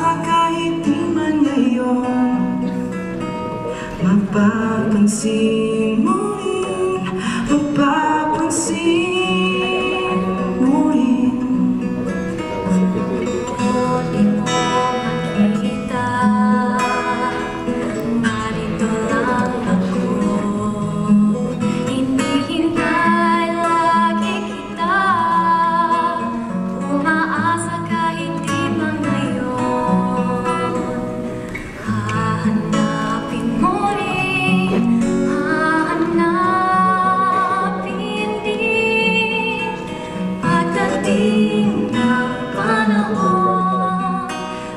umaasa kahit di man ngayon. Mapapansin mo rin, mapapansin mo rin. Di mo makita, narito lang ako. Hinihintay lagi kita, umaasa kahit di man ngayon. Hahanapin mo rin, hahanapin din, pagdating ng panahon,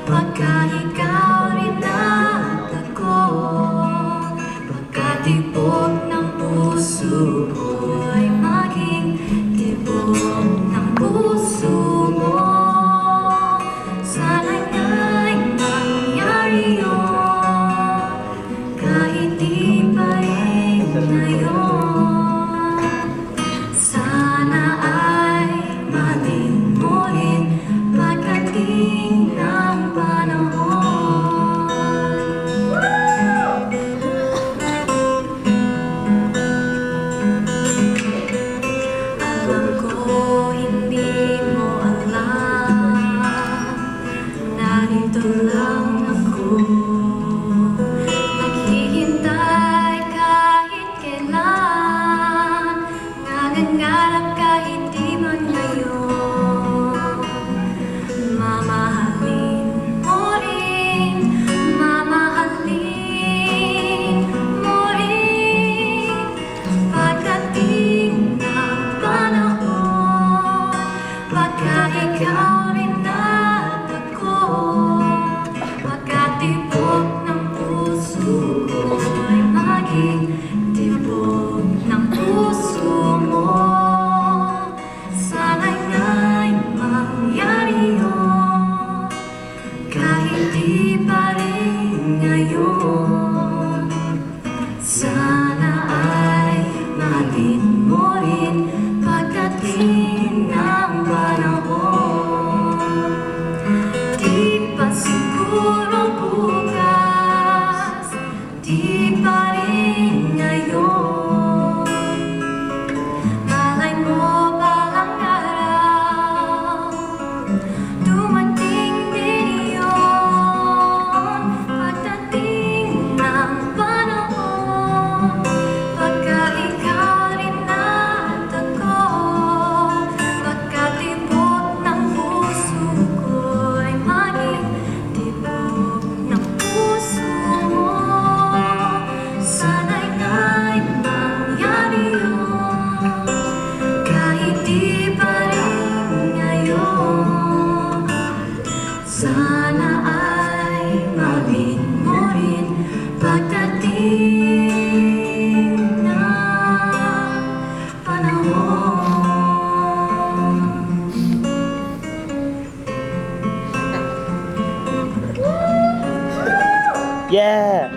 pagka ikaw rin at ako, pagkatibok ng puso ko'y maging tibok ng puso mo. Sana'y nga'y mangyari yun, kahit di pa rin ngayon. Sana ay mahalin mo rin pagdating ng panahon. Alam ko hindi mo alam, narito lang ako, naghihintay kahit kailan, nangangarap kahit di man ngayon. Mamahalin mo rin, mamahalin mo rin, pagdating ng panahon, pagka ikaw rin at ako, pagkatibok ng puso ko'y maging tibok ng puso mo. Sana'y nga'y mangyari yun, kahit di pa rin ngayon. Sana ay mahalin mo rin pagdating ng panahon. Di pa siguro bukas, di pa rin ngayon. Malay mo balang araw, dumating din yun, pagdating ng panahon, pagka ikaw rin at ako, pagkatibok ng puso ko'y maging tibok ng puso mo. Sana'y nga'y mangyari yun, kahit di pa rin ngayon. Sana ay mahalin mo rin pagdating ng panahon. Yeah!